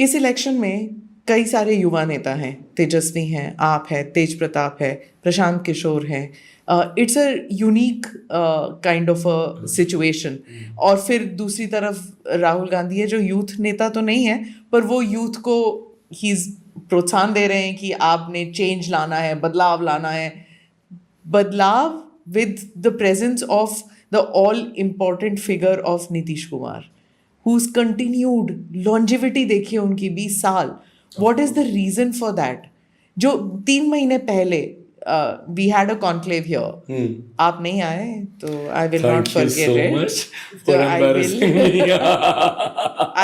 इस इलेक्शन में कई सारे युवा नेता हैं, तेजस्वी हैं, आप है, तेज प्रताप है, प्रशांत किशोर हैं. It's a unique kind of a situation. और फिर दूसरी तरफ राहुल गांधी है जो यूथ नेता तो नहीं है, पर वो यूथ को ही प्रोत्साहन दे रहे हैं कि आपने चेंज लाना है, बदलाव लाना है. बदलाव with the presence of the all important figure of Nitish Kumar, who's continued longevity. देखिए उनकी 20 साल. What is the reason for that? जो 3 महीने पहले we had a conclave here. आप नहीं आए तो I will not forget it. Thank you so much for embarrassing me.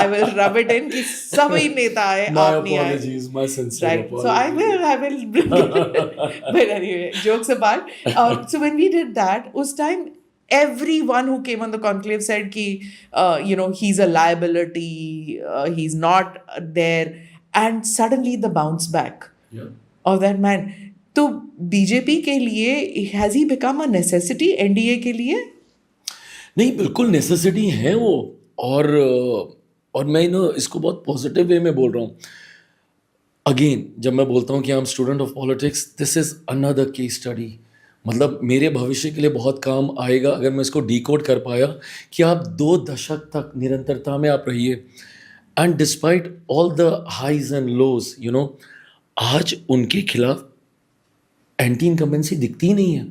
I will rub it in कि सभी नेता आए, आप नहीं आए. My apologies, my sincere Right. apologies. So I will bring it. But anyway, jokes apart. So when we did that, उस time everyone who came on the conclave said कि he's a liability, he's not there, and suddenly the bounce back of that man. तो BJP के लिए has he become a necessity NDA के लिए? नहीं, बिल्कुल necessity है वो. और मैं इसको बहुत पॉजिटिव वे में बोल रहा हूँ. अगेन जब मैं बोलता हूँ कि I am student of politics, this is another case study. मतलब मेरे भविष्य के लिए बहुत काम आएगा अगर मैं इसको डिकोड कर पाया कि आप 2 दशक तक निरंतरता में आप रहिए. And despite all the highs and lows, आज उनके खिलाफ एंटी इनकम्बेंसी दिखती ही नहीं है.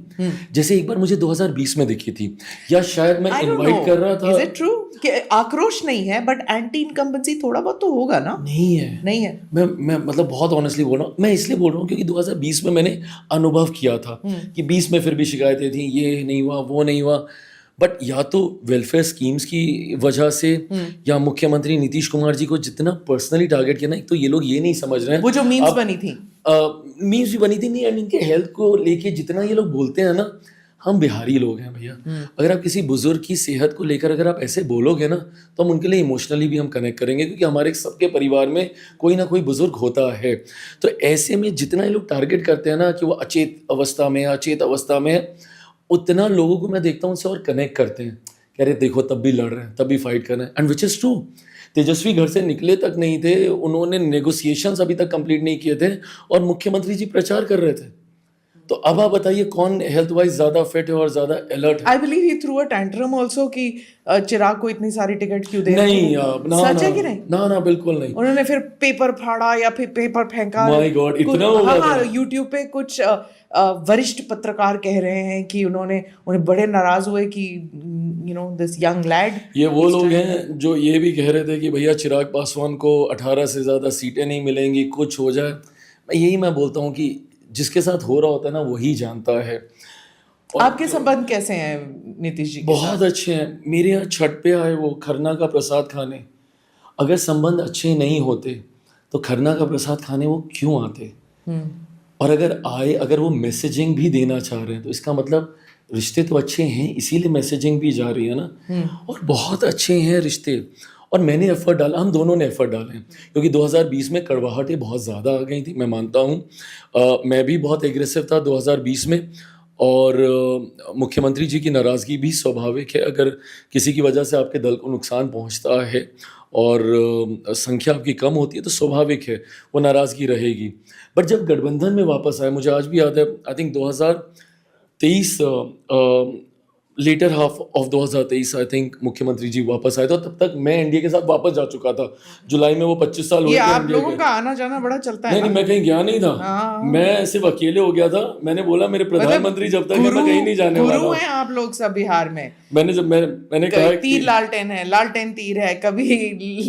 जैसे एक बार मुझे 2020 में दिखी थी, या शायद मैं इनवाइट कर रहा था. Is it true कि आक्रोश नहीं है बट एंटी इनकम्बेंसी थोड़ा बहुत तो होगा ना? नहीं है. मैं मतलब बहुत ऑनेस्टली बोल रहा हूँ. मैं इसलिए बोल रहा हूँ क्योंकि 2020 में मैंने अनुभव किया था कि 20 में फिर भी शिकायतें थी, ये नहीं हुआ, वो नहीं हुआ. बट या तो वेलफेयर स्कीम्स की वजह से या मुख्यमंत्री नीतीश कुमार जी को जितना पर्सनली टारगेट किया ना, एक तो ये लोग ये नहीं समझ रहे हैं. वो जो मीम्स बनी थी, मीम्स भी बनी थी नहीं, एंड इनके हेल्थ को लेके जितना ये लोग बोलते हैं ना, हम बिहारी लोग हैं भैया. अगर आप किसी बुजुर्ग की सेहत को लेकर अगर आप ऐसे बोलोगे ना, तो हम उनके लिए इमोशनली भी हम कनेक्ट करेंगे, क्योंकि हमारे सबके परिवार में कोई ना कोई बुजुर्ग होता है. तो ऐसे में जितना ये लोग टारगेट करते हैं ना कि वो अचेत अवस्था में है, उतना लोगों को मैं देखता हूँ उनसे और कनेक्ट करते हैं. कह रहे देखो तब भी लड़ रहे हैं, तब भी फाइट कर रहे हैं. And which is true. Tejashwi घर से निकले तक नहीं थे, उन्होंने नेगोशिएशंस अभी तक कंप्लीट नहीं किए थे, और मुख्यमंत्री जी प्रचार कर रहे थे. तो अब आप बताइए कौन हेल्थ वाइज ज्यादा फिट है और ज्यादा अलर्ट है? I believe he through a tantrum also कि चिराग को इतनी सारी टिकट क्यों दे नहीं, सच है कि नहीं? ना बिल्कुल नहीं. उन्होंने फिर पेपर फाड़ा या फिर पेपर फेंका. माय गॉड, इतना हो गया. हाँ, यूट्यूब पे कुछ वरिष्ठ पत्रकार कह रहे हैं कि उन्हें बड़े नाराज हुए कि दिस यंग लैड. ये वो लोग हैं जो ये भी कह रहे थे कि भैया चिराग पासवान को 18 से ज्यादा सीटें नहीं मिलेंगी, कुछ हो जाए. मैं बोलता हूँ कि जिसके साथ हो रहा होता है ना, वही जानता है. आपके संबंध कैसे हैं नीतीश जी? बहुत अच्छे हैं. मेरे यहाँ छठ पे आए वो खरना का प्रसाद खाने. अगर संबंध अच्छे नहीं होते तो खरना का प्रसाद खाने वो क्यों आते? और अगर आए, अगर वो मैसेजिंग भी देना चाह रहे हैं, तो इसका मतलब रिश्ते तो अच्छे हैं, इसीलिए मैसेजिंग भी जा रही है ना. और बहुत अच्छे हैं रिश्ते. और मैंने एफर्ट डाला, हम दोनों ने एफर्ट डाले हैं, क्योंकि 2020 में कड़वाहटें बहुत ज़्यादा आ गई थी, मैं मानता हूँ. मैं भी बहुत एग्रेसिव था 2020 में. और मुख्यमंत्री जी की नाराज़गी भी स्वाभाविक है. अगर किसी की वजह से आपके दल को नुकसान पहुँचता है और संख्या आपकी कम होती है, तो स्वाभाविक है वो नाराज़गी रहेगी. बट जब गठबंधन में वापस आए, मुझे आज भी याद है, I think 2023 later half of 2023 I think मुख्यमंत्री जी वापस आए. तो तब तक मैं एनडीए के साथ वापस जा चुका था. जुलाई में वो 25 साल हुए थे. आप लोगों का आना जाना बड़ा चलता है. नहीं, मैं कहीं गया नहीं था. मैं सिर्फ अकेले हो गया था. मैंने बोला मेरे प्रधानमंत्री जब तक मैं कहीं नहीं जाने वाला. गुरु हैं आप लोग सब बिहार में. मैंने कहा तीर लालटेन है, लालटेन तीर है, कभी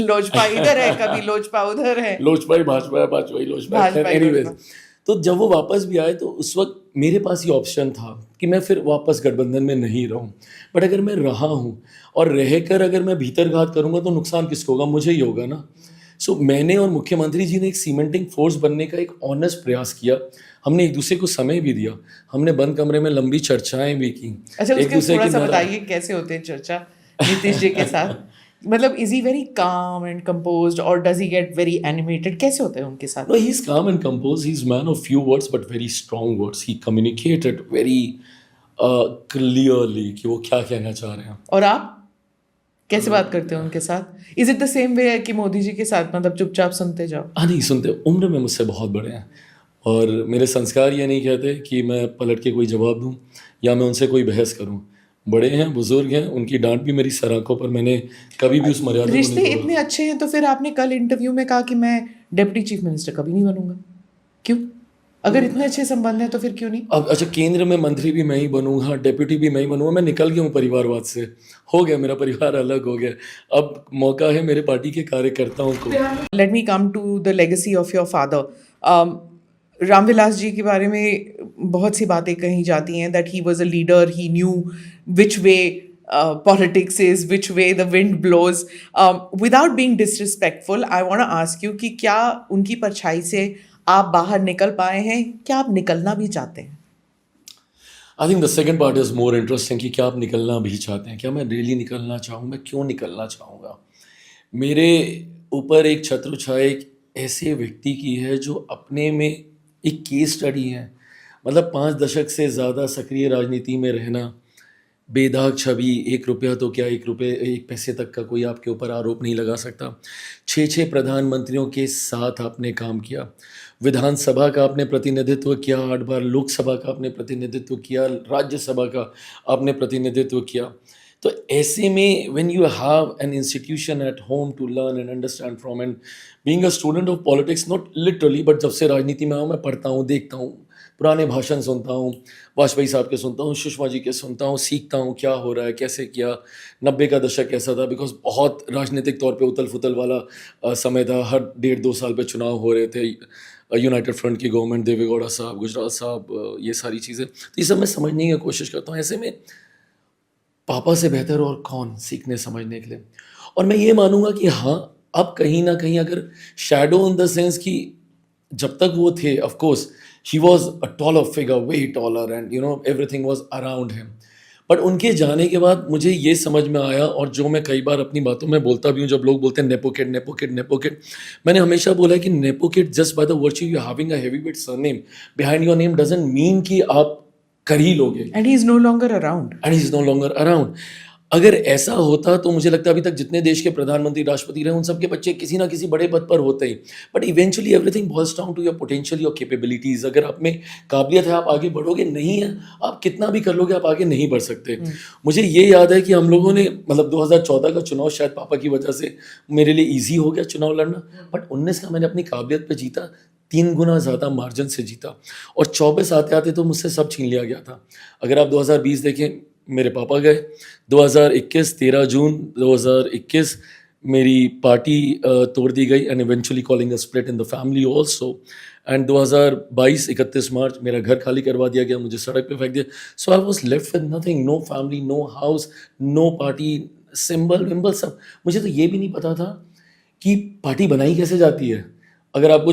लोजपा इधर है, कभी लोजपा उधर है. लोजपा भाजपा, भाजपा लोजपा. एनीवेज, तो जब वो वापस भी आए तो उस वक्त मेरे पास ये ऑप्शन था कि मैं फिर वापस गठबंधन में नहीं रहूं. बट अगर मैं रहा हूं और रहकर अगर मैं भीतरघात करूंगा तो नुकसान किसको होगा? मुझे ही होगा ना. सो मैंने और मुख्यमंत्री जी ने एक सीमेंटिंग फोर्स बनने का एक ऑनेस्ट प्रयास किया. हमने एक दूसरे को समय भी दिया. हमने बंद कमरे में लंबी चर्चाएं भी की. अच्छा, एक दूसरे थोड़ा सा बताइए कैसे होते हैं चर्चा नीतीश जी के साथ? मतलब is he very calm and composed or does he get very animated? कैसे होते हैं उनके साथ? No, he's calm and composed. He's a man of few words but very strong words. He communicated very clearly कि वो क्या कहना चाह रहे हैं. और आप? कैसे बात करते हो उनके साथ? Is it the same way कि मोदी जी के साथ, मतलब चुपचाप सुनते जाओ? हाँ नहीं सुनते, उम्र में मुझसे बहुत बड़े हैं और मेरे संस्कार ये नहीं कहते कि मैं पलट के कोई जवाब दूं या मैं उनसे कोई बहस करूं। बड़े हैं, बुजुर्ग हैं, उनकी डांट भी मेरी सर आंखों पर, मैंने कभी भी उस मर्यादा को रिश्ते नहीं इतने तोड़ा। अच्छे हैं तो फिर आपने कल इंटरव्यू में कहा कि मैं डिप्टी चीफ मिनिस्टर कभी नहीं बनूंगा, क्यों? अगर इतने अच्छे संबंध हैं तो फिर क्यों नहीं? अब अच्छा, केंद्र में मंत्री भी मैं ही बनूंगा, डेप्यूटी भी मैं ही बनूंगा, मैं निकल गया हूँ परिवारवाद से, हो गया, मेरा परिवार अलग हो गया। अब मौका है मेरे पार्टी के कार्यकर्ताओं को। Let me come to the legacy of your father. Ramvilas ji के बारे में बहुत सी बातें कही जाती हैं that he was a leader, he knew which way politics is, which way the wind blows. Without being disrespectful, I want to ask you कि क्या उनकी परछाई से आप बाहर निकल पाए हैं, क्या आप निकलना भी चाहते हैं? I think the second part is more interesting कि क्या आप निकलना भी चाहते हैं, क्या मैं रियली निकलना चाहूँ, मैं क्यों निकलना चाहूँगा। मेरे ऊपर एक छत्र छाया एक ऐसे व्यक्ति की है जो अपने में एक केस स्टडी है। मतलब 5 दशक से ज़्यादा सक्रिय राजनीति में रहना, बेदाग छवि, 1 रुपया तो क्या, 1 रुपये 1 पैसे तक का कोई आपके ऊपर आरोप नहीं लगा सकता। 6 प्रधानमंत्रियों के साथ आपने काम किया, विधानसभा का आपने प्रतिनिधित्व किया, 8 बार लोकसभा का आपने प्रतिनिधित्व किया, राज्यसभा का आपने प्रतिनिधित्व किया। तो ऐसे में when you have an institution at home to learn and understand from, and being a student of politics, not literally but जब से राजनीति में आऊँ मैं पढ़ता हूँ, देखता हूँ, पुराने भाषण सुनता हूँ, वाजपेयी साहब के सुनता हूँ, सुषमा जी के सुनता हूँ, सीखता हूँ क्या हो रहा है, कैसे किया, 90 का दशक कैसा था, बिकॉज बहुत राजनीतिक तौर पे उथल फुथल वाला समय था। हर 1.5-2 साल पे चुनाव हो रहे थे, यूनाइटेड फ्रंट की गवर्नमेंट, देवेगौड़ा साहब, गुजराल साहब, ये सारी चीज़ें, तो ये सब मैं समझने की कोशिश करता हूँ। ऐसे में पापा से बेहतर और कौन सीखने समझने के लिए। और मैं ये मानूंगा कि हाँ, अब कहीं ना कहीं अगर शैडो इन द सेंस कि जब तक वो थे, of course he was a taller figure, way taller, and you know everything was around him, but उनके जाने के बाद मुझे ये समझ में आया, और जो मैं कई बार अपनी बातों में बोलता भी हूँ, जब लोग बोलते हैं nepo kid nepo kid nepo kid, मैंने हमेशा बोला है कि nepo kid just by the virtue you having a heavyweight surname behind your name doesn't mean कि आप कर ही लोगे, and he is no longer around. And he is no longer around. अगर ऐसा होता तो मुझे लगता है अभी तक जितने देश के प्रधानमंत्री, राष्ट्रपति रहे, उन सबके बच्चे किसी ना किसी बड़े पद पर होते ही। But eventually everything boils down to your potential, your capabilities. अगर आप में काबिलियत है आप आगे बढ़ोगे, नहीं है आप कितना भी कर लोगे आप आगे नहीं बढ़ सकते। मुझे ये याद है कि हम लोगों ने मतलब 2014 का चुनाव शायद पापा की वजह से मेरे लिए ईजी हो गया चुनाव लड़ना, बट 19 का मैंने अपनी काबिलियत पर जीता, 3 गुना ज़्यादा मार्जिन से जीता, और 24 आते आते तो मुझसे सब छीन लिया गया था। अगर आप 2020 देखें, मेरे पापा गए, 2021 13 जून 2021 मेरी पार्टी तोड़ दी गई, and eventually calling a split in the family also, and 2022 31 मार्च मेरा घर खाली करवा दिया गया, मुझे सड़क पे फेंक दिया। So I was left with nothing, no family, no house, no party, symbol विम्बल सब। मुझे तो ये भी नहीं पता था कि पार्टी बनाई कैसे जाती है, अगर आपको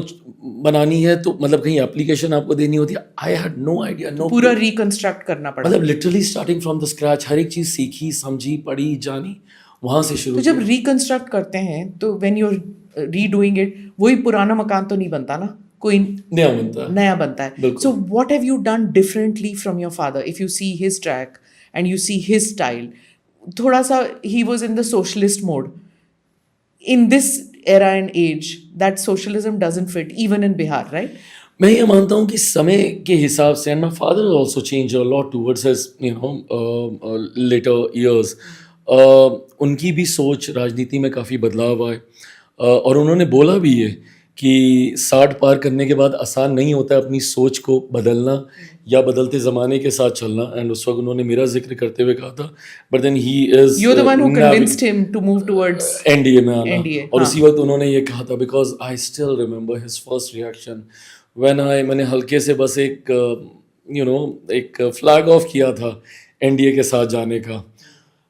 बनानी है तो मतलब कहीं एप्लीकेशन आपको देनी होती है। I had no idea, no, पूरा रिकंस्ट्रक्ट करना पड़ा. मतलब literally starting from the scratch, हर एक चीज़ सीखी, समझी, पढ़ी, जानी, वहाँ से शुरू तो जब रिकंस्ट्रक्ट करते हैं तो when you are redoing it, वही पुराना मकान तो नहीं बनता ना, कोई नया बनता है। नया बनता है. बिल्कुल। So what have you done differently from your father? If you see his track and you see his style, थोड़ा सा he was in the socialist mode. In this era and age, that socialism doesn't fit even in Bihar, right? मैं ये मानता हूँ कि समय के हिसाब से, and my father also change a lot towards his you know later years, उनकी भी सोच राजनीति में काफ़ी बदलाव आए, और उन्होंने बोला भी है कि 60 पार करने के बाद आसान नहीं होता है अपनी सोच को बदलना या बदलते ज़माने के साथ चलना, एंड उस वक्त उन्होंने मेरा जिक्र करते हुए कहा था, but then he is You're the one who convinced him to move towards NDA में आना, NDA, और हाँ. उसी वक्त उन्होंने ये कहा था, because I still remember his first reaction when मैंने हल्के से बस एक एक फ्लैग ऑफ किया था एनडीए के साथ जाने का,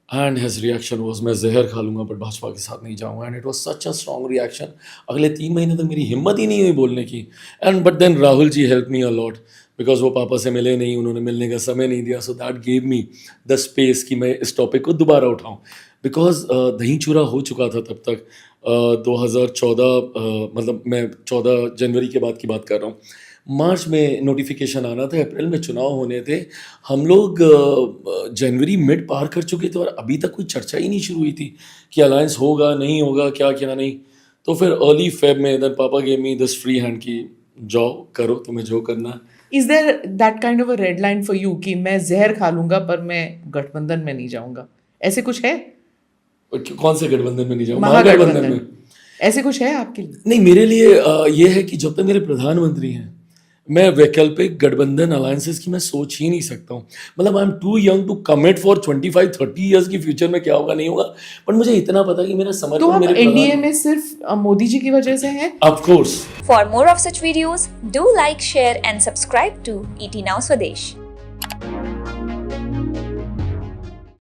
एंड हिज रिएक्शन वाज मैं जहर खा लूँगा बट भाजपा के साथ नहीं जाऊँगा, and it was such a strong reaction. अगले 3 महीने तक मेरी हिम्मत ही नहीं हुई बोलने की, and but then Rahul ji help me a lot, because वो पापा से मिले नहीं, उन्होंने मिलने का समय नहीं दिया, so that gave me the space कि मैं इस टॉपिक को दोबारा उठाऊँ, बिकॉज दही चूरा हो चुका था तब तक। 2014 मतलब मैं 14 जनवरी के बाद की बात कर रहा हूँ, मार्च में नोटिफिकेशन आना था, अप्रैल में चुनाव होने थे, हम लोग जनवरी मिड पार कर चुके थे और अभी तक कोई चर्चा ही नहीं शुरू हुई थी कि अलायंस होगा नहीं होगा, क्या क्या नहीं। तो फिर अर्ली फेब में then papa gave me this free hand की जाओ करो तुम्हें जो करना है। Is there that kind of a red line for you कि मैं जहर खा लूंगा पर मैं गठबंधन में नहीं जाऊंगा, ऐसे कुछ है? कौन से गठबंधन में नहीं जाऊँ? महागठबंधन महागठबंधन में। ऐसे कुछ है आपके लिए? नहीं, मेरे लिए ये है कि जब तक मेरे प्रधानमंत्री हैं मैं वैकल्पिक गठबंधन अलायंसेस की मैं सोच ही नहीं सकता हूँ। मतलब I am too young to commit for 25-30 years की फ्यूचर में क्या होगा नहीं होगा, बट मुझे इतना पता है कि मेरा तो समर्पण आप मेरे एनडीए में सिर्फ मोदी जी की वजह से हैं? Of course. For more of such videos, do like, share and subscribe to ET Now Swadesh.